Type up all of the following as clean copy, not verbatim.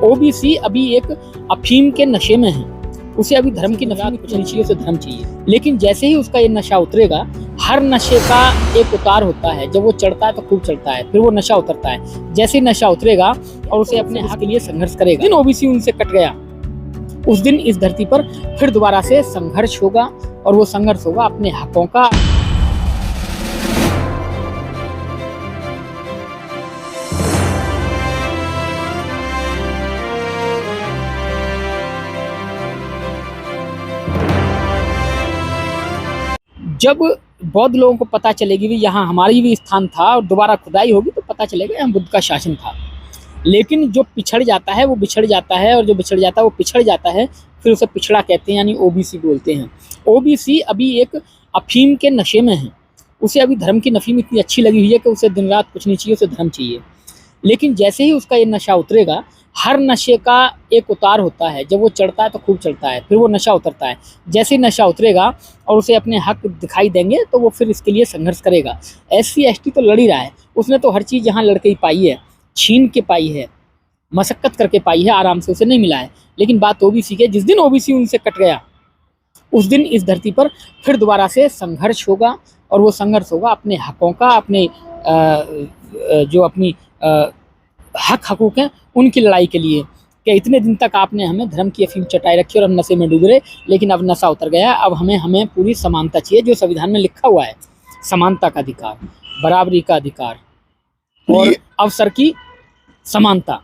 OBC अभी एक अफीम के नशे में है, उसे अभी धर्म की नफरत कुछ नहीं चाहिए, उसे धर्म चाहिए। लेकिन जैसे ही उसका ये नशा उतरेगा, हर नशे का एक उतार होता है। जब वो चढ़ता है तो खूब चढ़ता है, फिर वो नशा उतरता है। जैसे ही नशा उतरेगा और उसे अपने हक के लिए संघर्ष करेगा, जिस दिन ओबीसी उनसे कट गया, उस दिन इस धरती पर फिर दोबारा से संघर्ष होगा, और वो संघर्ष होगा अपने हकों का। जब बौद्ध लोगों को पता चलेगी भी यहाँ हमारी भी स्थान था और दोबारा खुदाई होगी, तो पता चलेगा यहाँ बुद्ध का शासन था। लेकिन जो पिछड़ जाता है वो बिछड़ जाता है, और जो बिछड़ जाता है वो पिछड़ जाता है, फिर उसे पिछड़ा कहते हैं, यानी ओबीसी बोलते हैं। ओबीसी अभी एक अफीम के नशे में है, उसे अभी धर्म की नफीम इतनी अच्छी लगी हुई है कि उसे दिन रात कुछ नहीं चाहिए, उसे धर्म चाहिए। लेकिन जैसे ही उसका ये नशा उतरेगा, हर नशे का एक उतार होता है। जब वो चढ़ता है तो खूब चढ़ता है, फिर वो नशा उतरता है। जैसे ही नशा उतरेगा और उसे अपने हक दिखाई देंगे, तो वो फिर इसके लिए संघर्ष करेगा। SC ST तो लड़ ही रहा है, उसने तो हर चीज़ यहाँ लड़के ही पाई है, छीन के पाई है, मशक्कत करके पाई है, आराम से उसे नहीं मिला है। लेकिन बात ओबीसी की, जिस दिन ओबीसी उनसे कट गया, उस दिन इस धरती पर फिर दोबारा से संघर्ष होगा, और वो संघर्ष होगा अपने हकों का, अपने जो अपनी हक हकूक़ हैं उनकी लड़ाई के लिए। कि इतने दिन तक आपने हमें धर्म की अफीम चटाई रखी और हम नशे में डूब रहे, लेकिन अब नशा उतर गया। अब हमें पूरी समानता चाहिए, जो संविधान में लिखा हुआ है, समानता का अधिकार, बराबरी का अधिकार और अवसर की समानता।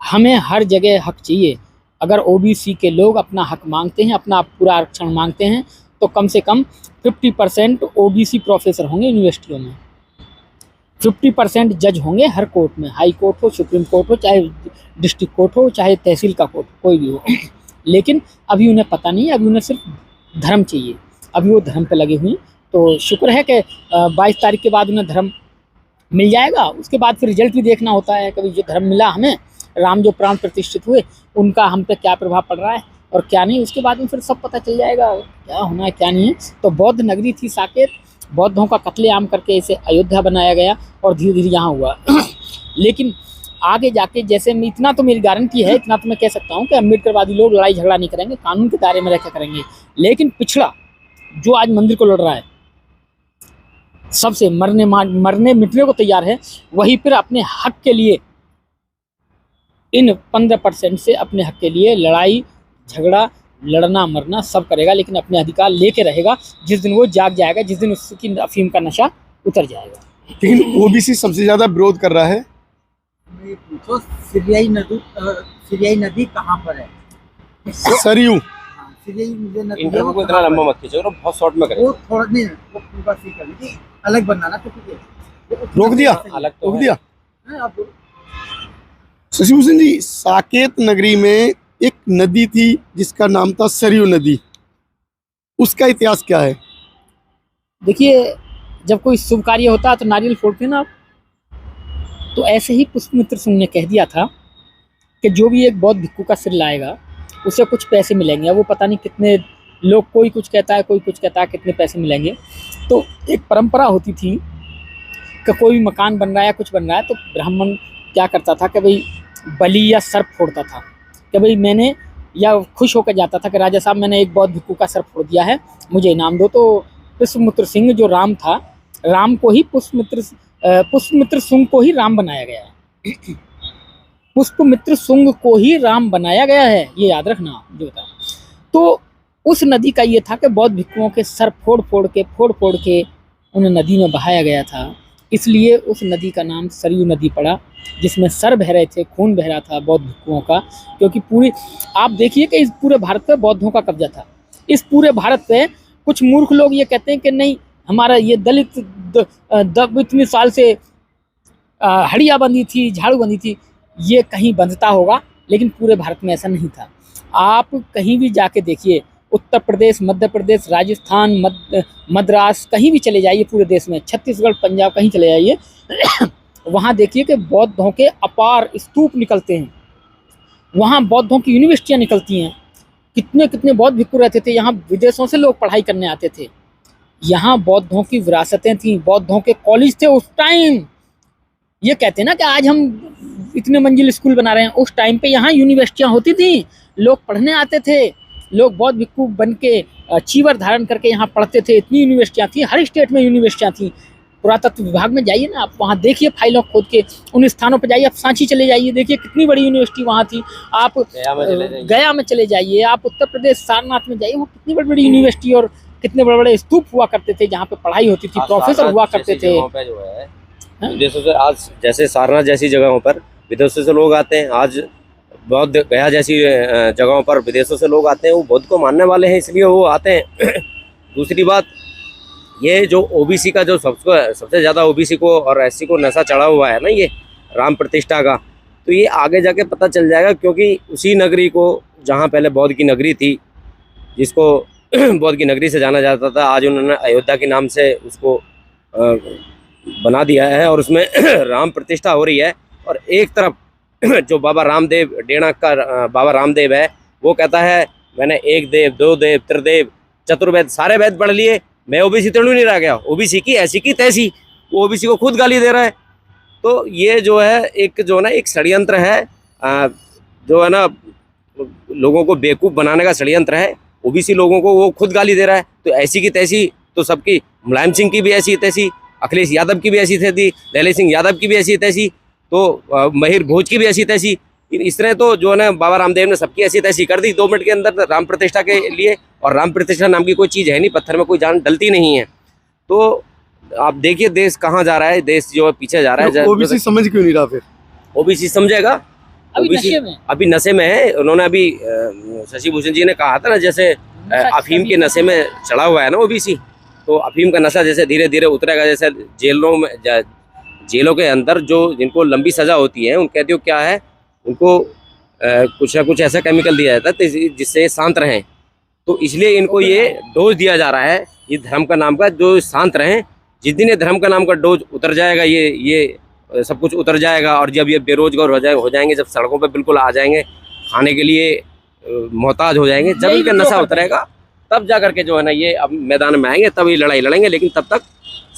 हमें हर जगह हक चाहिए। अगर ओबीसी के लोग अपना हक मांगते हैं, अपना पूरा आरक्षण मांगते हैं, तो कम से कम 50% ओबीसी प्रोफेसर होंगे यूनिवर्सिटियों में, 50% जज होंगे हर कोर्ट में, हाई कोर्ट हो, सुप्रीम कोर्ट हो, चाहे डिस्ट्रिक्ट कोर्ट हो, चाहे तहसील का कोर्ट, कोई भी हो। लेकिन अभी उन्हें पता नहीं, अभी उन्हें सिर्फ धर्म चाहिए। अभी वो धर्म पे लगे हुए हैं। तो शुक्र है कि 22 तारीख के बाद उन्हें धर्म मिल जाएगा। उसके बाद फिर रिजल्ट भी देखना होता है, कभी जो धर्म मिला हमें, राम जो प्राण प्रतिष्ठित हुए, उनका हम पे क्या प्रभाव पड़ रहा है और क्या नहीं। उसके बाद में फिर सब पता चल जाएगा क्या होना है क्या नहीं है। तो बौद्ध नगरी थी साकेत, बौद्धों का कत्लेआम करके इसे अयोध्या बनाया गया और धीरे धीरे यहाँ हुआ। लेकिन आगे जाके, जैसे इतना तो मेरी गारंटी है, इतना तो मैं कह सकता हूँ कि अम्बेडकरवादी लोग लड़ाई झगड़ा नहीं करेंगे, कानून के दायरे में रहकर करेंगे। लेकिन पिछड़ा जो आज मंदिर को लड़ रहा है, सबसे मरने मिटने को तैयार है, वही फिर अपने हक के लिए, इन 15% से अपने हक के लिए लड़ाई झगड़ा, लड़ना मरना सब करेगा, लेकिन अपने अधिकार लेके रहेगा। जिस दिन वो जाग जाएगा, जिस दिन उसकी अफीम का नशा उतर जाएगा। लेकिन ओबीसी सबसे ज्यादा विरोध कर रहा है। पूछो सिरियाई नदी कहाँ पर है? सरयू। सिरियाई मुझे नदी इंटरव्यू को इतना लंबा मत खींचो, बहुत शॉर्ट में करें। वो थोड़ा नहीं, वो पूरा सी कर लीजिए, अलग बनाना तो रोक दिया, अलग तो रोक दिया। आप शशिभूषण जी, साकेत नगरी में एक नदी थी जिसका नाम था सरयू नदी, उसका इतिहास क्या है? देखिए, जब कोई शुभ कार्य होता है तो नारियल फोड़ते हैं ना आप, तो ऐसे ही पुष्पमित्र सिंह ने कह दिया था कि जो भी एक बौद्ध भिक्खू का सिर लाएगा उसे कुछ पैसे मिलेंगे। अब वो पता नहीं कितने लोग, कोई कुछ कहता है, कोई कुछ कहता है, कितने पैसे मिलेंगे। तो एक परंपरा होती थी कि कोई भी मकान बन रहा है, कुछ बन रहा है, तो ब्राह्मण क्या करता था कि भाई बलि या सर्प फोड़ता था, कि भाई मैंने, या खुश होकर जाता था कि राजा साहब मैंने एक बौद्ध भिक्खू का सर्प फोड़ दिया है, मुझे इनाम दो। तो पुष्पमित्र सिंह जो राम था, राम को ही पुष्पमित्र सिंह को ही राम बनाया गया है। पुष्पमित्र सिंह को ही राम बनाया गया है, ये याद रखना जो था। तो उस नदी का ये था कि बौद्ध भिक्खुओं के सर फोड़ फोड़ के उन्हें नदी में बहाया गया था। इसलिए उस नदी का नाम सरयू नदी पड़ा, जिसमें सर बह रहे थे, खून बह रहा था बौद्ध भिक्खुओं का। क्योंकि पूरी, आप देखिए कि इस पूरे भारत पे बौद्धों का कब्जा था। इस पूरे भारत पे कुछ मूर्ख लोग ये कहते हैं कि नहीं, हमारा ये दलित इतने साल से हड़िया बंधी थी, झाड़ू बंधी थी। ये कहीं बंधता होगा, लेकिन पूरे भारत में ऐसा नहीं था। आप कहीं भी जाके देखिए, उत्तर प्रदेश, मध्य प्रदेश, राजस्थान, मद्रास, कहीं भी चले जाइए पूरे देश में, छत्तीसगढ़, पंजाब, कहीं चले जाइए, वहाँ देखिए कि बौद्धों के अपार स्तूप निकलते हैं, वहाँ बौद्धों की यूनिवर्सिटियाँ निकलती हैं। कितने कितने बौद्ध भिक्खु रहते थे यहाँ, विदेशों से लोग पढ़ाई करने आते थे। यहाँ बौद्धों की विरासतें थीं, बौद्धों के कॉलेज थे उस टाइम। ये कहते हैं ना कि आज हम इतने मंजिल स्कूल बना रहे हैं। उस टाइम पे यहाँ यूनिवर्सिटियाँ होती थी, लोग पढ़ने आते थे, लोग बौद्ध भिक्खु बन के चीवर धारण करके यहाँ पढ़ते थे। इतनी यूनिवर्सिटियाँ थी, हर स्टेट में यूनिवर्सिटियाँ थी। पुरातत्व विभाग में जाइए ना आप, वहाँ देखिए फाइलों खोद के, उन स्थानों पर जाइए। आप सांची चले जाइए, देखिए कितनी बड़ी यूनिवर्सिटी वहाँ थी। आप गया में चले जाइए, आप उत्तर प्रदेश सारनाथ में जाइए, वो कितनी बड़ी बड़ी यूनिवर्सिटी और कितने बड़े बड़े स्तूप हुआ करते थे जहाँ पे पढ़ाई होती थी, प्रोफेसर हुआ करते थे। जो है विदेशों से आज जैसे सारनाथ जैसी जगहों पर विदेशों से लोग आते हैं। आज बौद्ध गया जैसी जगहों पर विदेशों से लोग आते हैं, वो बुद्ध को मानने वाले हैं, इसलिए वो आते हैं। दूसरी बात, ये जो ओबीसी का जो सबसे ज़्यादा ओबीसी को और एससी को नशा चढ़ा हुआ है ना, ये राम प्रतिष्ठा का, तो ये आगे जाके पता चल जाएगा। क्योंकि उसी नगरी को, जहाँ पहले बौद्ध की नगरी थी, जिसको बौद्ध की नगरी से जाना जाता था, आज उन्होंने अयोध्या के नाम से उसको बना दिया है और उसमें राम प्रतिष्ठा हो रही है। और एक तरफ जो बाबा रामदेव, डेढ़ का बाबा रामदेव है, वो कहता है मैंने एक देव, दो देव, त्रिदेव, चतुर्वेद, सारे वेद पढ़ लिए, मैं ओबीसी तो नहीं रह गया। ओबीसी की ऐसी की तैसी, वो ओबीसी को खुद गाली दे रहा है। तो ये जो है एक षड्यंत्र है, जो है ना लोगों को बेवकूफ़ बनाने का षड्यंत्र है। ओबीसी लोगों को वो खुद गाली दे रहा है, तो ऐसी की तैसी तो सबकी, मुलायम सिंह की भी ऐसी तैसी, अखिलेश यादव की भी ऐसी तैसी, ललित सिंह यादव की भी ऐसी तैसी, तो महिर भोज की भी ऐसी तैसी। इस तरह तो जो है ना बाबा रामदेव ने सबकी ऐसी तैसी कर दी 2 मिनट के अंदर राम प्रतिष्ठा के लिए। और राम प्रतिष्ठा नाम की कोई चीज़ है नहीं, पत्थर में कोई जान डलती नहीं है। तो आप देखिए देश कहाँ जा रहा है, देश जो है पीछे जा रहा है। ओबीसी समझ क्यों नहीं रहा फिर? ओबीसी समझेगा, अभी नशे में है। उन्होंने अभी शशि भूषण जी ने कहा था ना, जैसे अफीम के नशे में चढ़ा हुआ है ना ओबीसी, तो अफीम का नशा जैसे धीरे धीरे उतरेगा। जैसे जेलों के अंदर जो जिनको लंबी सज़ा होती है, उन कैदियों क्या है, उनको कुछ ना कुछ ऐसा केमिकल दिया जाता है जिससे शांत रहें। तो इसलिए इनको ये डोज दिया जा रहा है, ये धर्म का नाम का, जो शांत रहें। जिस दिन ये धर्म का नाम का डोज उतर जाएगा, ये सब कुछ उतर जाएगा। और जब ये बेरोजगार हो जाएंगे, जब सड़कों पे बिल्कुल आ जाएंगे, खाने के लिए मोहताज हो जाएंगे, जब इनका नशा उतरेगा, तब जा करके जो है ना ये अब मैदान में आएंगे, तब ये लड़ाई लड़ेंगे। लेकिन तब तक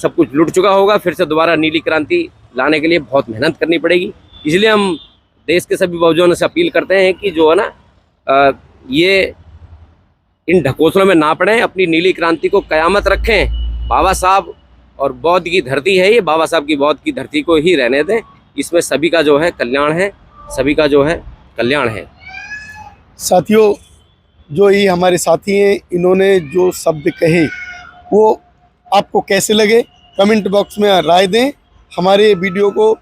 सब कुछ लुट चुका होगा। फिर से दोबारा नीली क्रांति लाने के लिए बहुत मेहनत करनी पड़ेगी। इसलिए हम देश के सभी बाबूजों से अपील करते हैं कि जो है ना ये इन ढकोसलों में ना पड़ें, अपनी नीली क्रांति को कयामत रखें। बाबा साहब और बौद्ध की धरती है ये, बाबा साहब की बौद्ध की धरती को ही रहने दें। इसमें सभी का जो है कल्याण है, सभी का जो है कल्याण है। साथियों, जो ये हमारे साथी हैं, इन्होंने जो शब्द कहे वो आपको कैसे लगे, कमेंट बॉक्स में राय दें। हमारे वीडियो को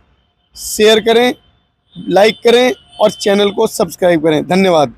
शेयर करें, लाइक करें और चैनल को सब्सक्राइब करें। धन्यवाद।